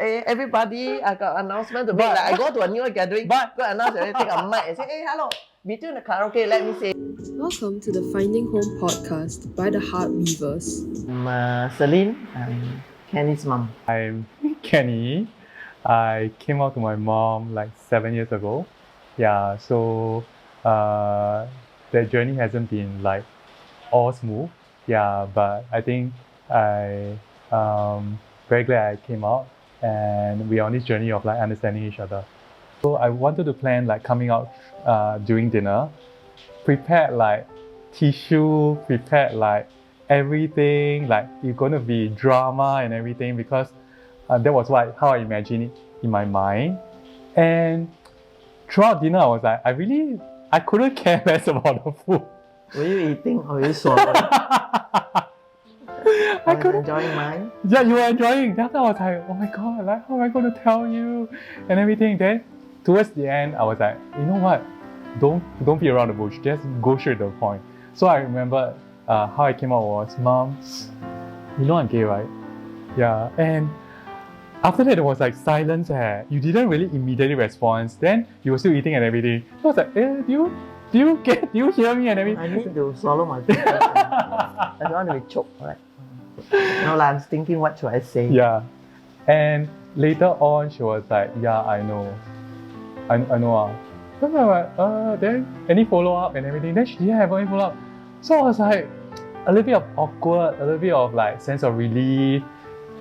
hey, everybody, I got announcement to make. Like I go to a new gathering, go announce, take a mic and say, hey, hello, between the karaoke, let me say. Welcome to the Finding Home podcast by the Heart Weavers. I'm Celine, I'm Kenny's mom. I'm Kenny. I came out to my mom like 7 years ago. Yeah, so the journey hasn't been like all smooth. Yeah, but I think I very glad I came out and we're on this journey of like understanding each other. So I wanted to plan like coming out during dinner, prepared like tissue, prepared like everything, like it's gonna be drama and everything because that was how I imagined it in my mind. And throughout dinner, I was like, I couldn't care less about the food. Were you eating or were you swallowing? I was enjoying mine. Yeah, you were enjoying. Then I was like, oh my god, like how am I going to tell you and everything. Then towards the end, I was like, you know what? Don't be around the bush. Just go straight to the point. So I remember how I came out was, Mom, you know I'm gay, right? Yeah. And after that, there was like silence. You didn't really immediately respond. Then you were still eating and everything. I was like, do you hear me and everything? I need to swallow my food. I don't want to be choked, right? No, I'm thinking, what should I say? Yeah. And later on, she was like, yeah, I know. I know. So I was like, then any follow-up and everything? Then she didn't have any follow-up. So I was like, a little bit of awkward, a little bit of like sense of relief.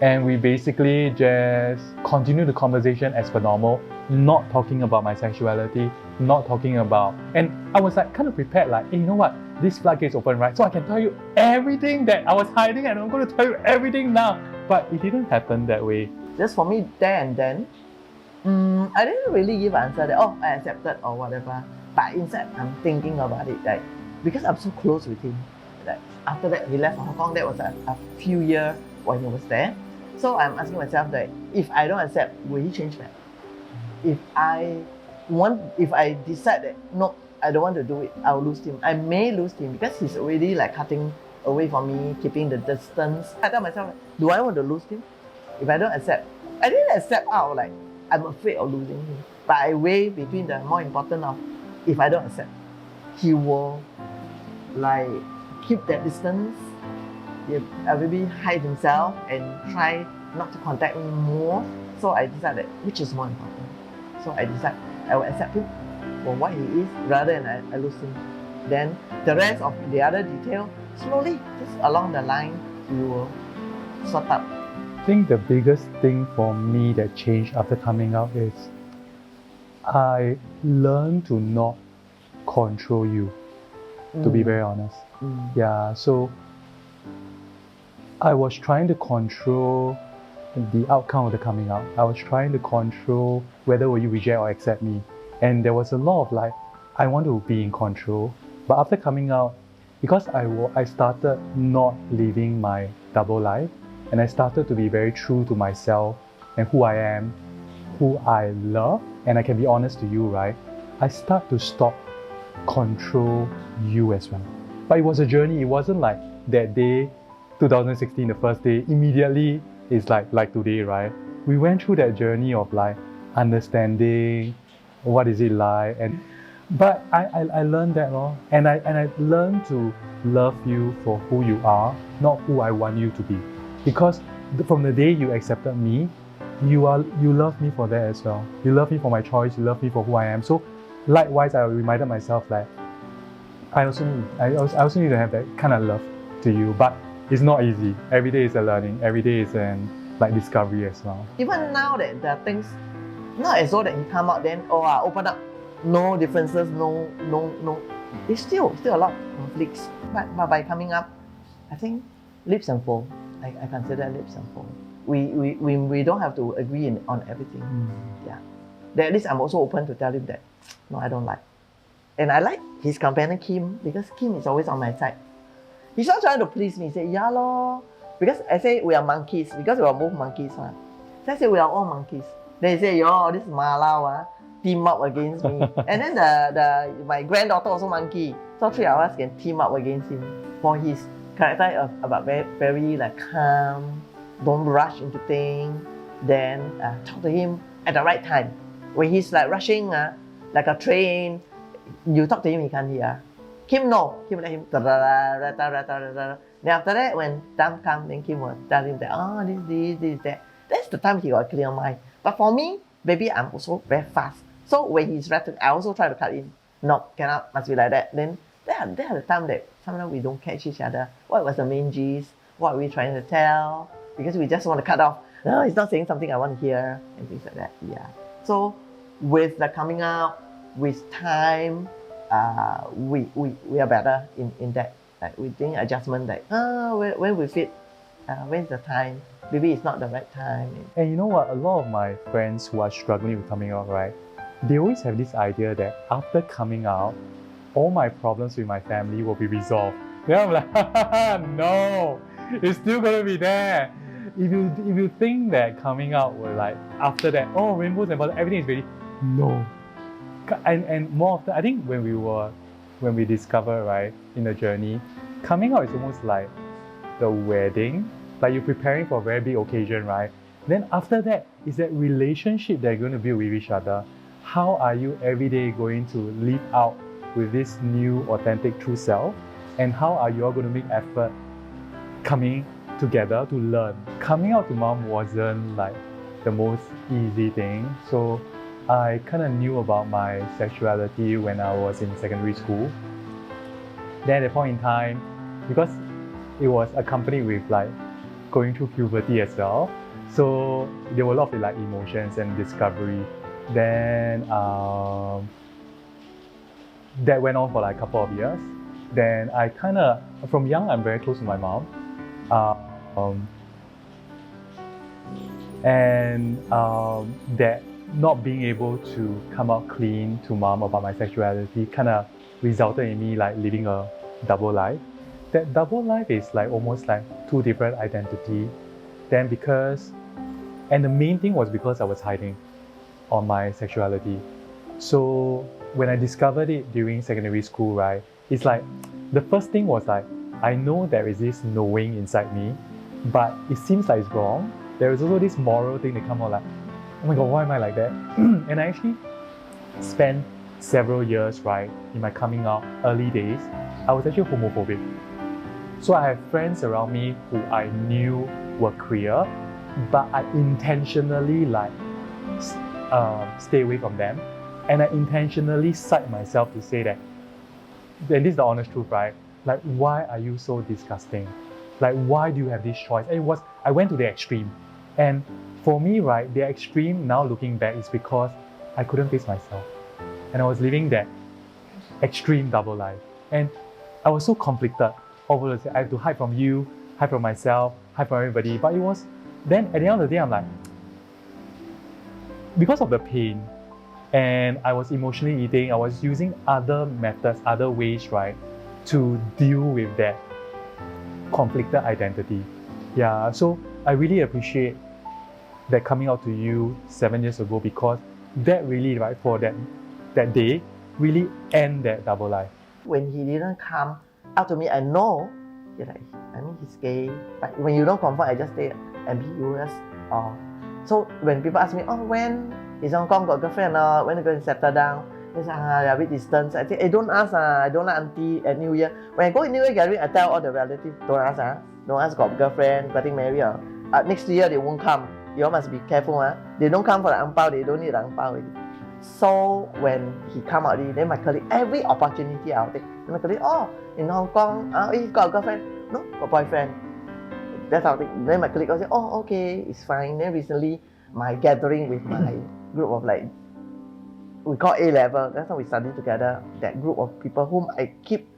And we basically just continued the conversation as per normal, not talking about my sexuality, not talking about, and I was like kind of prepared, like, hey, you know what, this floodgate's open, right? So I can tell you everything that I was hiding and I'm going to tell you everything now. But it didn't happen that way. Just for me, there and then, I didn't really give an answer that, oh, I accepted or whatever. But inside, I'm thinking about it, like, because I'm so close with him. Like, after that, he left Hong Kong, that was a few years when he was there. So I'm asking myself that if I don't accept, will he change back? If I decide that no, I don't want to do it, I'll lose him. I may lose him because he's already like cutting away from me, keeping the distance. I tell myself, do I want to lose him? If I don't accept, I didn't accept out like I'm afraid of losing him. But I weigh between the more important of if I don't accept, he will like keep that distance. Maybe hide himself and try not to contact me more. So I decided which is more important. So I decided I will accept him for what he is rather than I lose him. Then the rest of the other detail, slowly, just along the line, you will sort out. I think the biggest thing for me that changed after coming out is I learned to not control you, to be very honest. Yeah, so I was trying to control the outcome of the coming out. I was trying to control whether will you reject or accept me. And there was a lot of like, I want to be in control. But after coming out, because I started not living my double life, and I started to be very true to myself and who I am, who I love, and I can be honest to you, right? I start to stop control you as well. But it was a journey. It wasn't like that day, 2016, the first day, immediately it's like today, right? We went through that journey of like understanding what is it like, but I learned that, and I learned to love you for who you are, not who I want you to be. Because from the day you accepted me, you love me for that as well. You love me for my choice, you love me for who I am. So likewise, I reminded myself that I also need to have that kind of love to you. But it's not easy. Every day is a learning. Every day is an like discovery as well. Even now that there are things, not as though that he come out then, open up, no differences, no. There's still a lot of conflicts. But by coming up, I think lips and fold. I consider lips and fold. We don't have to agree on everything. Yeah. Then at least I'm also open to tell him that, no, I don't like. And I like his companion Kim because Kim is always on my side. He's not trying to please me. He said, yeah lor. Because I say we are monkeys, because we are both monkeys. So I say we are all monkeys. Then he say, yo, this Malau team up against me. And then my granddaughter also monkey. So three of us can team up against him. For his character about very like calm, don't rush into things. then talk to him at the right time. When he's like rushing, like a train, you talk to him, he can't hear. Kim no, Kim let him. Then after that, when time comes, then Kim will tell him that, oh, this, that. That's the time he got a clear mind. But for me, maybe I'm also very fast. So when he's rattling, I also try to cut in. No, cannot, must be like that. Then there are the time that sometimes we don't catch each other. What was the main gist? What are we trying to tell? Because we just want to cut off. No, he's not saying something I want to hear, and things like that. Yeah. So with the coming out, with time, we are better in that. Like we think adjustment like, when we fit, when's the time? Maybe it's not the right time. And you know what? A lot of my friends who are struggling with coming out, right? They always have this idea that after coming out, all my problems with my family will be resolved. Then I'm like, no, it's still gonna be there. If you think that coming out will like after that, oh, rainbows and butterflies, everything is ready. No. And more often, I think when we discover, right, in the journey, coming out is almost like the wedding. Like you're preparing for a very big occasion, right? Then after that, is that relationship that you're going to build with each other. How are you every day going to live out with this new, authentic, true self? And how are you all going to make effort coming together to learn? Coming out to mom wasn't like the most easy thing. So I kind of knew about my sexuality when I was in secondary school. Then at that point in time, because it was accompanied with like going through puberty as well, so there were a lot of like emotions and discovery. Then that went on for like a couple of years. Then I kind of, from young, I'm very close to my mom. That not being able to come out clean to mom about my sexuality kind of resulted in me like living a double life. That double life is like almost like two different identities. Then and the main thing was because I was hiding on my sexuality. So when I discovered it during secondary school, right, it's like the first thing was like, I know there is this knowing inside me, but it seems like it's wrong. There is also this moral thing that comes out like, oh my God, why am I like that? And I actually spent several years, right, in my coming out early days, I was actually homophobic. So I have friends around me who I knew were queer, but I intentionally like stay away from them. And I intentionally cite myself to say that, and this is the honest truth, right? Like, why are you so disgusting? Like, why do you have this choice? And I went to the extreme. And for me, right, the extreme now looking back is because I couldn't face myself. And I was living that extreme double life. And I was so conflicted. Over the I have to hide from you, hide from myself, hide from everybody. But it was, then at the end of the day, I'm like, because of the pain, and I was emotionally eating, I was using other methods, other ways, right, to deal with that conflicted identity. Yeah, so I really appreciate that coming out to you 7 years ago, because that really, right, for that day, really end that double life. When he didn't come out to me, I know, he's gay. But when you don't confirm, I just stay ambiguous. So when people ask me, when is Hong Kong got girlfriend or when are you going to settle down? They say, a bit distance. I say, don't ask, I don't like auntie at New Year. When I go in New Year gathering, I tell all the relatives, don't ask, don't ask got girlfriend, getting married. Next year they won't come. You all must be careful. They don't come for the ang pao, they don't need the ang pao already. So when he come out, then my colleague, every opportunity I'll take. Then my colleague, in Hong Kong, he got a girlfriend. No, got boyfriend. That's how I think. Then my colleague will say, okay, it's fine. Then recently, my gathering with my group of like, we call A-level, that's how we study together, that group of people whom I keep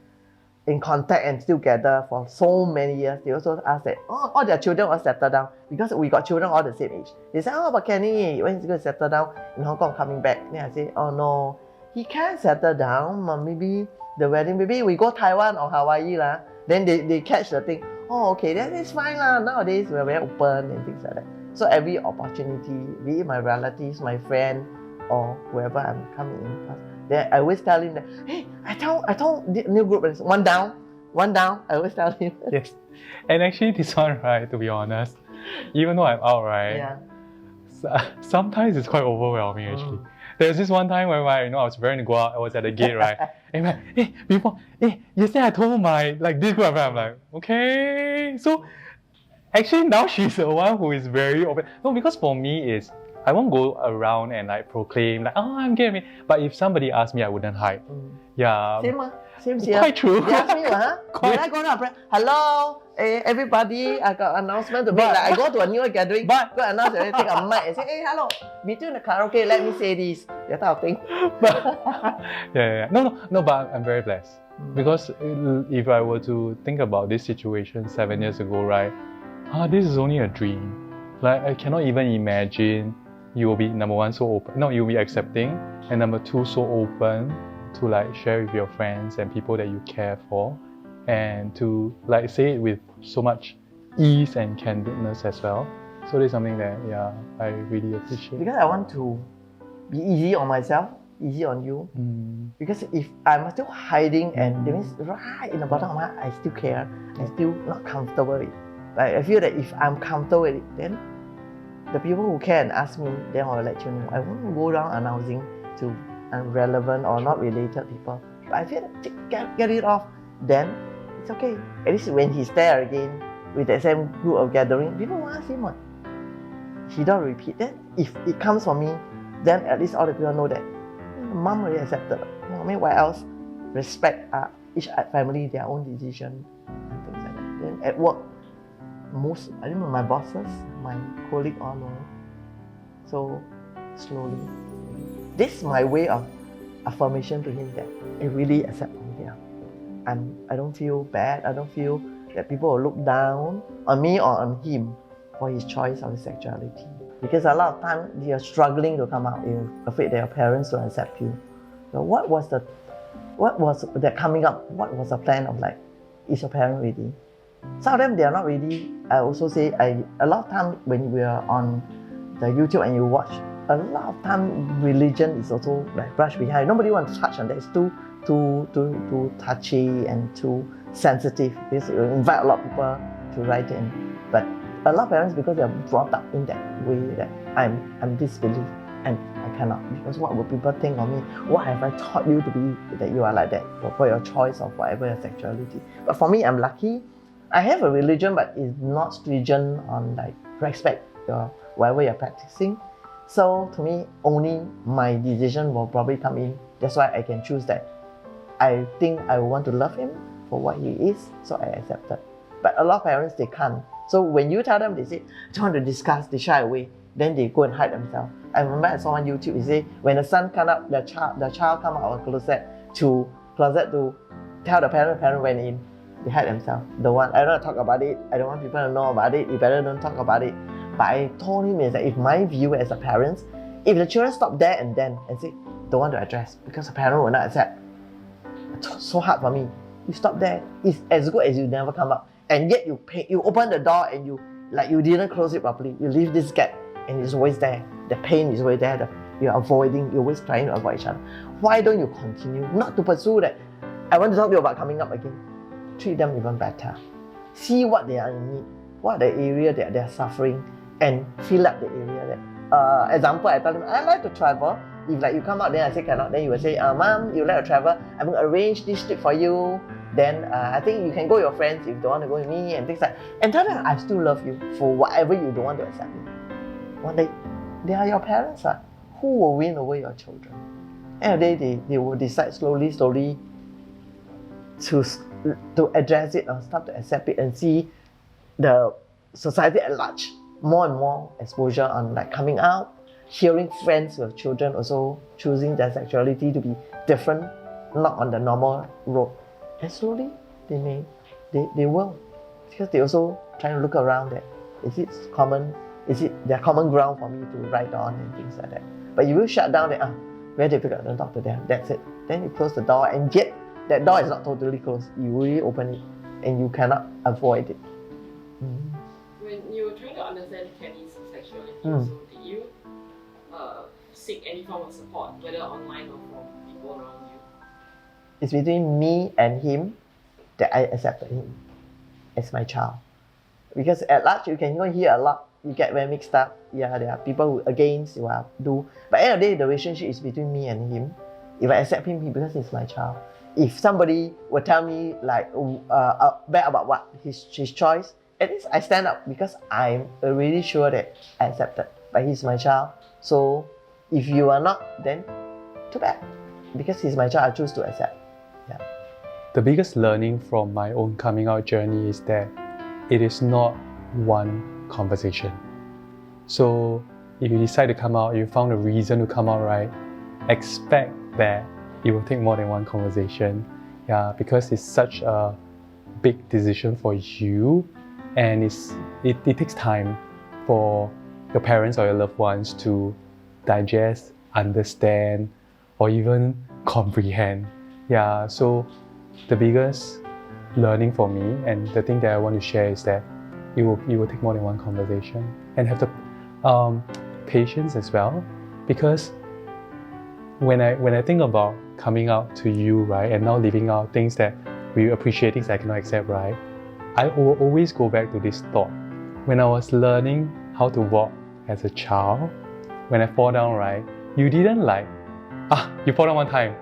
in contact and still gather for so many years. They also ask that, all their children will settle down, because we got children all the same age. They say, but Kenny, when is he going to settle down in Hong Kong, coming back? Then I say, no, he can settle down, maybe the wedding, maybe we go Taiwan or Hawaii lah. Then they catch the thing, okay, that is fine lah. Nowadays we're very open and things like that. So every opportunity, be it my relatives, my friend, or whoever I'm coming in past, then I always tell him that, hey, I told the new group, one down, I always tell him. Yes. And actually this one, right, to be honest, even though I'm out, right, yeah. sometimes it's quite overwhelming actually. There's this one time where I was preparing to go out, I was at the gate, right? And like, yesterday I told my this group of friends, I'm like, okay. So actually now she's the one who is very open. No, because for me I won't go around and proclaim I'm gay. But if somebody asked me, I wouldn't hide. Yeah. Same here. Quite true. They ask me, when I go to hello, everybody, I got announcement to make. I go to a new gathering, go announce, take a mic and say, hey, hello, between the karaoke, let me say this, that type of thing. Yeah. No, but I'm very blessed. Because if I were to think about this situation 7 years ago, right, this is only a dream. I cannot even imagine you will be, number one, so open. No, you'll be accepting, and number two, so open to share with your friends and people that you care for, and to say it with so much ease and candidness as well. So this is something that I really appreciate. Because I want to be easy on myself, easy on you. Because if I'm still hiding, and that means right in the bottom of my heart, I still care, I'm still not comfortable with it. I feel that if I'm comfortable with it, then the people who care and ask me, then I'll let you know. I won't go around announcing to irrelevant or not related people. But I feel that get it off, then it's okay. At least when he's there again with the same group of gathering, people will ask him what. He don't repeat. Then if it comes from me, then at least all the people know that mom already accepted. I mean, what else? Respect each family, their own decision and things like that. Then at work, I remember my bosses, my colleague all know. So slowly. This is my way of affirmation to him that I really accept me here. I don't feel bad. I don't feel that people will look down on me or on him for his choice of his sexuality. Because a lot of times you're struggling to come out. You're afraid that your parents don't accept you. So what was that coming up? What was the plan of is your parent ready? Some of them, they are not ready. I also say, a lot of time when we are on the YouTube and you watch, a lot of time religion is also brushed behind. Nobody wants to touch on that. It's too touchy and too sensitive. Because you invite a lot of people to write in. But a lot of parents, because they are brought up in that way, that I'm disbelief and I cannot. Because what will people think of me? What have I taught you to be that you are like that for your choice of whatever your sexuality? But for me, I'm lucky. I have a religion, but it's not stringent on respect whatever you're practicing. So to me, only my decision will probably come in. That's why I can choose that. I think I want to love him for what he is, so I accept it. But a lot of parents, they can't. So when you tell them, they say, don't want to discuss, they shy away. Then they go and hide themselves. I remember I saw on YouTube, he say, when the son come up, the child come out of the closet to tell the parent went in. They hide themselves. I don't want to talk about it. I don't want people to know about it. You better don't talk about it. But I told him is that if my view as a parent, if the children stop there and then and say, don't want to address because the parent will not accept. It's so hard for me. You stop there. It's as good as you never come up. And yet you open the door and you didn't close it properly. You leave this gap and it's always there. The pain is always there. You're avoiding. You're always trying to avoid each other. Why don't you continue not to pursue that? I want to talk to you about coming up again. Treat them even better. See what they are in need, what the area that they're suffering, and fill up the area. Example, I tell them, I like to travel. If you come out, then I say cannot. Then you will say, Mom, you like to travel. I'm going to arrange this trip for you. Then I think you can go with your friends if you don't want to go with me and things like that. And tell them I still love you for whatever you don't want to accept me. One day, they are your parents. Who will win over your children? And they will decide slowly to address it or start to accept it and see the society at large more and more exposure on coming out, hearing friends with children also choosing their sexuality to be different, not on the normal road. And slowly they will, because they also trying to look around that is it their common ground for me to write on and things like that. But you will shut down that very difficult, don't talk to them, that's it. Then you close the door, and yet that door is not totally closed. You really open it and you cannot avoid it. When you were trying to understand Kenny's sexuality, so did you seek any form of support, whether online or from people around you? It's between me and him that I accepted him as my child. Because at large you can go hear a lot. you get very mixed up. Yeah, there are people who against you do. But at the end of the day, the relationship is between me and him. If I accept him, because he's my child. If somebody will tell me like bad about what his choice, at least I stand up because I'm really sure that I accept it. But he's my child. So if you are not, then too bad. Because he's my child, I choose to accept. Yeah. The biggest learning from my own coming out journey is that it is not one conversation. So if you decide to come out, you found a reason to come out, right? Expect that it will take more than one conversation. Yeah, because it's such a big decision for you, and it takes time for your parents or your loved ones to digest, understand, or even comprehend. Yeah, so the biggest learning for me, and the thing that I want to share, is that it will take more than one conversation, and have the patience as well, because when I think about coming out to you, right, and now living out things that we appreciate, things I cannot accept, right, I will always go back to this thought. When I was learning how to walk as a child, when I fall down, right, you didn't like, you fall down one time,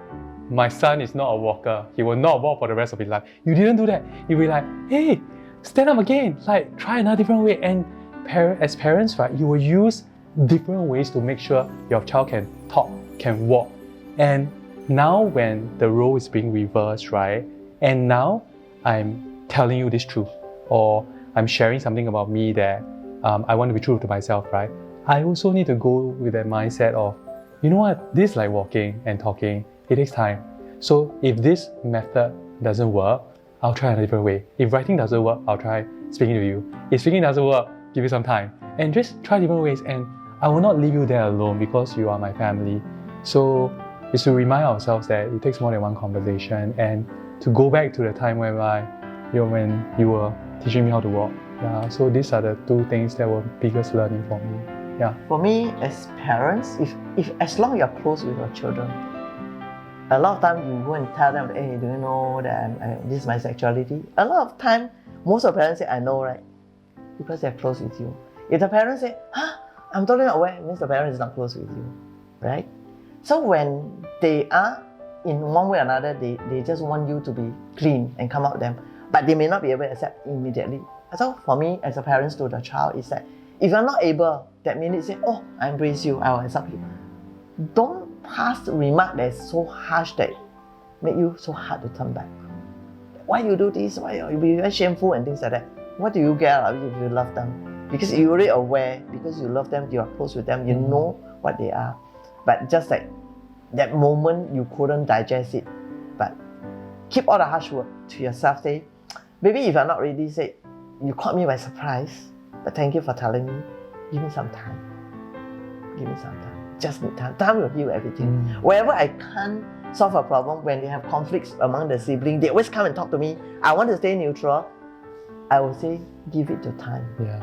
my son is not a walker, he will not walk for the rest of his life. You didn't do that. You were like, hey, stand up again, like try another different way. And as parents, right, you will use different ways to make sure your child can talk, can walk. And now when the role is being reversed, right, and now I'm telling you this truth, or I'm sharing something about me that I want to be true to myself, right, I also need to go with that mindset of, you know what, this is like walking and talking, it takes time. So if this method doesn't work, I'll try a different way. If writing doesn't work, I'll try speaking to you. If speaking doesn't work, give you some time. And just try different ways, and I will not leave you there alone because you are my family. So it's to remind ourselves that it takes more than one conversation, and to go back to the time when you were teaching me how to walk. Yeah, so these are the two things that were biggest learning for me. Yeah. For me, as parents, if as long as you're close with your children, a lot of time you go and tell them, hey, do you know that this is my sexuality? A lot of time, most of the parents say, I know, right? Because they're close with you. If the parents say, I'm totally not aware, it means the parent is not close with you, right? So when they are, in one way or another, they just want you to be clean and come out them, but they may not be able to accept immediately. So for me, as a parent to the child, is that if you're not able, that minute say, oh, I embrace you, I will accept you. Don't pass the remark that's so harsh that make you so hard to turn back. Why you do this? Why you be very shameful and things like that? What do you get if you love them? Because you're already aware, because you love them, you are close with them, you know what they are. But just like that moment, you couldn't digest it. But keep all the harsh word to yourself. Say, maybe if you're not ready, say, you caught me by surprise, but thank you for telling me. Give me some time. Give me some time. Just need time. Time will heal everything. Wherever I can't solve a problem, when they have conflicts among the siblings, they always come and talk to me. I want to stay neutral. I will say, give it your time. Yeah.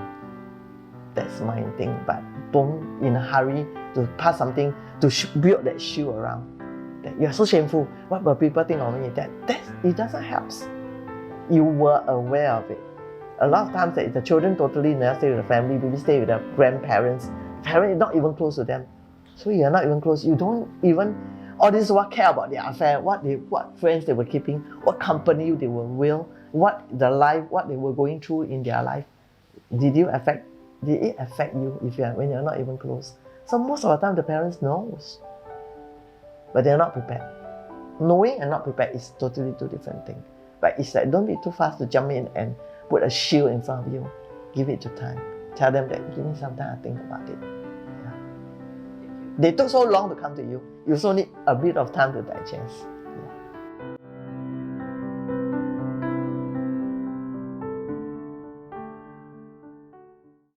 That's my thing. But don't in a hurry to pass something to build that shield around. That you're so shameful. What will people think of me? That it doesn't help. You were aware of it. A lot of times the children totally never stay with the family, maybe stay with the grandparents. Parents are not even close to them. So you're not even close. You don't even, all this what care about their affair, what friends they were keeping, what company they were with, what they were going through in their life. Did it affect you when you're not even close? So most of the time the parents knows, but they're not prepared. Knowing and not prepared is totally two different things. But it's like, don't be too fast to jump in and put a shield in front of you. Give it your time. Tell them that, give me some time to think about it. Yeah. They took so long to come to you. You also need a bit of time to digest.